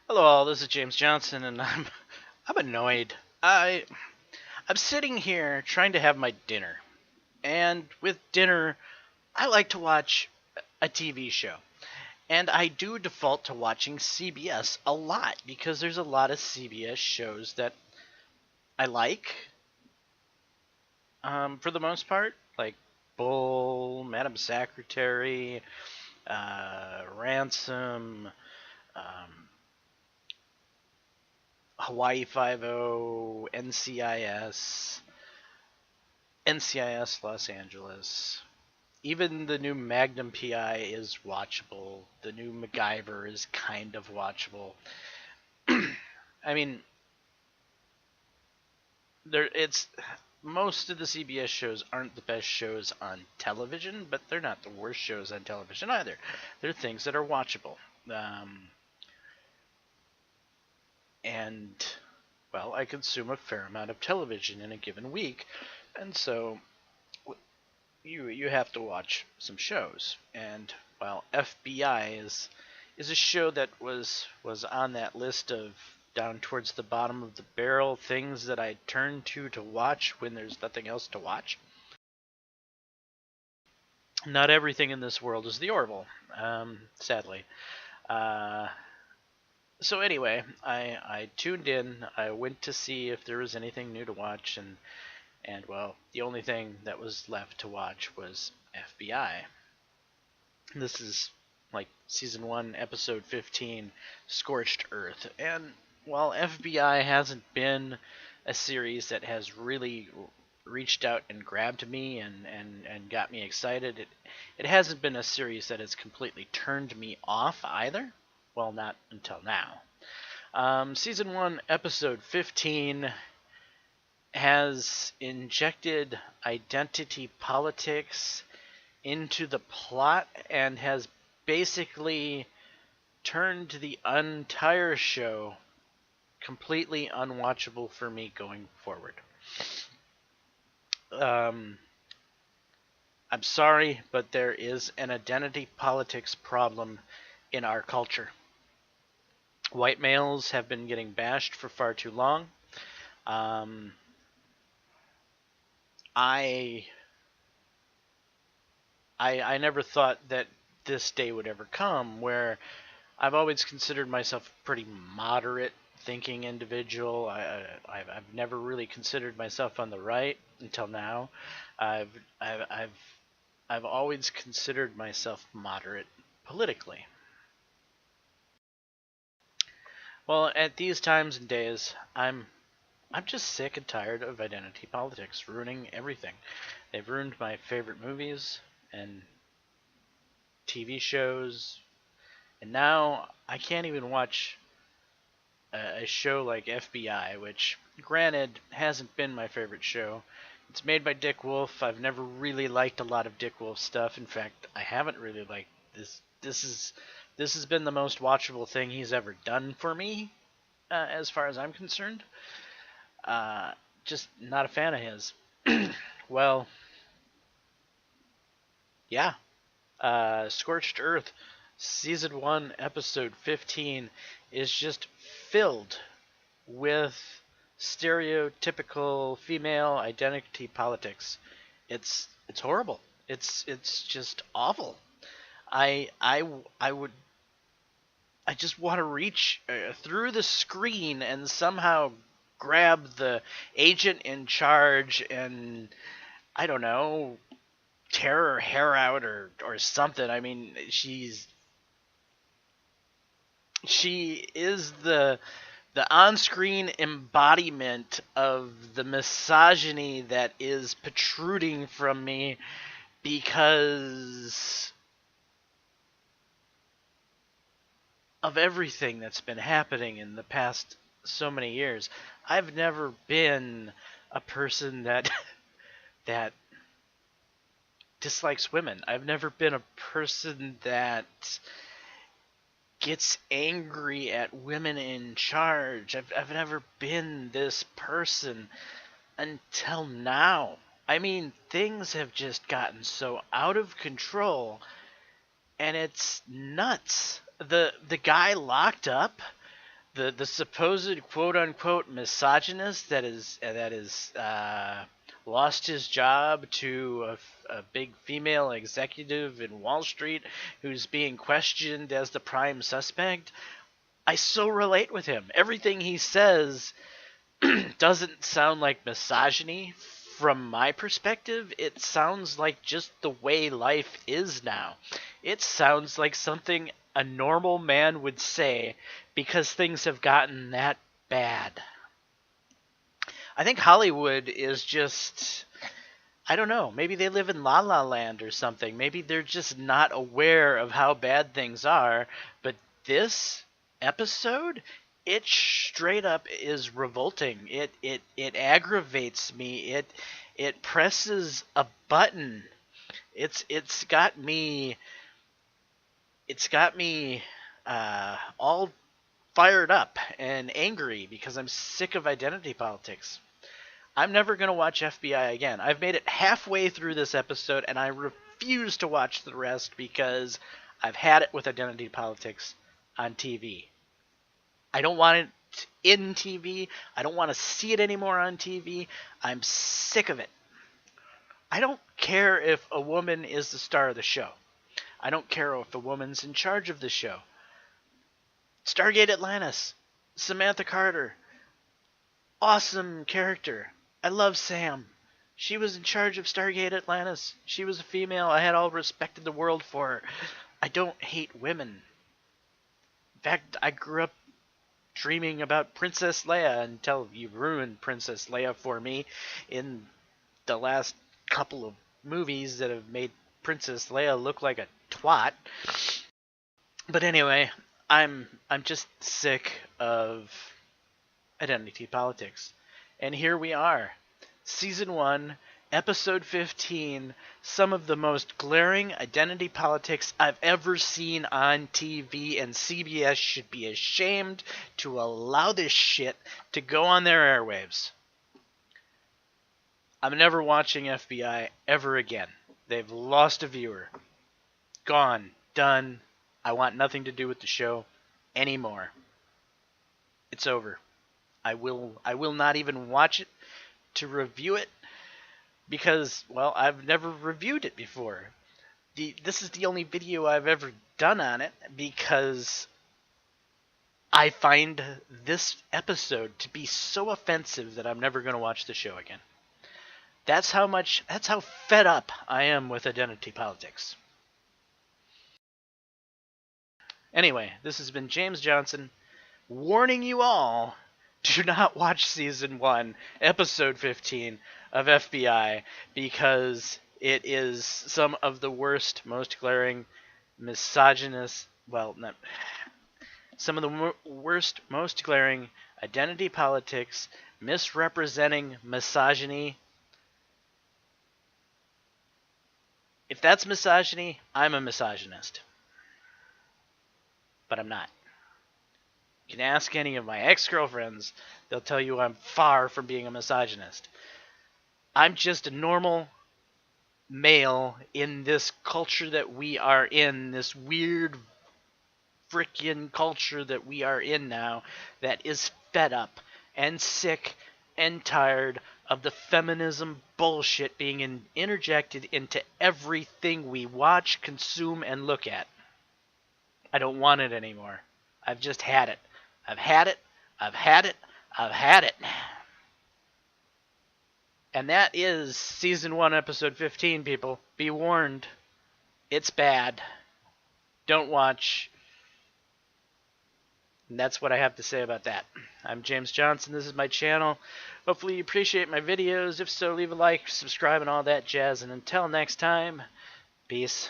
Hello all, this is James Johnson and I'm annoyed. I'm sitting here trying to have my dinner. And with dinner, I like to watch a TV show. And I do default to watching CBS a lot because there's a lot of CBS shows that I like for the most part, like Bull, Madam Secretary, Ransom, um, Hawaii Five-O, NCIS Los Angeles. Even the new Magnum PI is watchable. The new MacGyver is kind of watchable. I mean, it's most of the CBS shows aren't the best shows on television, but they're not the worst shows on television either. They're things that are watchable. Um, and well, I consume a fair amount of television in a given week, and so you have to watch some shows. And while FBI is a show that was on that list of down towards the bottom of the barrel things that I turn to watch when there's nothing else to watch. Not everything in this world is the Orville, sadly. Uh, so anyway, I tuned in. I went to see if there was anything new to watch, and well, the only thing that was left to watch was FBI. This is like season 1, episode 15, Scorched Earth. And while FBI hasn't been a series that has really reached out and grabbed me and got me excited, it hasn't been a series that has completely turned me off either. Well, not until now. Season 1, episode 15 has injected identity politics into the plot and has basically turned the entire show completely unwatchable for me going forward. I'm sorry, but there is an identity politics problem in our culture. White males have been getting bashed for far too long. I never thought that this day would ever come where I've always considered myself a pretty moderate thinking individual. I've never really considered myself on the right until now. I've I've I've I've always considered myself moderate politically. Well, at these times and days, I'm just sick and tired of identity politics ruining everything. They've ruined my favorite movies and TV shows, and now I can't even watch a show like FBI, which, granted, hasn't been my favorite show. It's made by Dick Wolfe. I've never really liked a lot of Dick Wolfe stuff. In fact, I haven't really liked this. This has been the most watchable thing he's ever done for me, as far as I'm concerned. Just not a fan of his. Well, yeah. Scorched Earth, Season 1, Episode 15, is just filled with stereotypical female identity politics. It's horrible. It's just awful. I I I would I just want to reach through the screen and somehow grab the agent in charge and I don't know, tear her hair out or something. I mean, she is the on-screen embodiment of the misogyny that is protruding from me because of everything that's been happening in the past so many years. I've never been a person that that dislikes women. I've never been a person that gets angry at women in charge. I've never been this person until now. I mean, things have just gotten so out of control and it's nuts. The guy locked up, the supposed quote unquote misogynist that is lost his job to a big female executive in Wall Street who's being questioned as the prime suspect. I so relate with him. Everything he says doesn't sound like misogyny from my perspective. It sounds like just the way life is now. It sounds like something a normal man would say because things have gotten that bad. I think Hollywood is just, I don't know, maybe they live in La La Land or something. Maybe they're just not aware of how bad things are. But this episode, it straight up is revolting. It aggravates me. It presses a button. It's got me all fired up and angry because I'm sick of identity politics. I'm never going to watch FBI again. I've made it halfway through this episode, and I refuse to watch the rest because I've had it with identity politics on TV. I don't want it in TV. I don't want to see it anymore on TV. I'm sick of it. I don't care if a woman is the star of the show. I don't care if a woman's in charge of the show. Stargate Atlantis, Samantha Carter, awesome character. I love Sam. She was in charge of Stargate Atlantis. She was a female. I had all respect in the world for her. I don't hate women. In fact, I grew up dreaming about Princess Leia until you ruined Princess Leia for me in the last couple of movies that have made Princess Leia look like a twat. But anyway, I'm just sick of identity politics. And here we are. Season 1, Episode 15, some of the most glaring identity politics I've ever seen on TV, and CBS should be ashamed to allow this shit to go on their airwaves. I'm never watching FBI ever again. They've lost a viewer. Gone. Done. I want nothing to do with the show anymore. It's over. I will not even watch it to review it because, well, I've never reviewed it before. This is the only video I've ever done on it because I find this episode to be so offensive that I'm never going to watch the show again. That's how fed up I am with identity politics. Anyway, this has been James Johnson warning you all, do not watch Season 1, Episode 15 of FBI because it is some of the worst, most glaring, misogynist, some of the worst, most glaring identity politics, misrepresenting misogyny. If that's misogyny, I'm a misogynist. But I'm not. You can ask any of my ex-girlfriends. They'll tell you I'm far from being a misogynist. I'm just a normal male in this culture that we are in, this weird frickin' culture that we are in now that is fed up and sick and tired of the feminism bullshit being interjected into everything we watch, consume, and look at. I don't want it anymore. I've just had it. I've had it. I've had it. I've had it. And that is Season 1, Episode 15, people. Be warned. It's bad. Don't watch. And that's what I have to say about that. I'm James Johnson. This is my channel. Hopefully you appreciate my videos. If so, leave a like, subscribe, and all that jazz. And until next time, peace.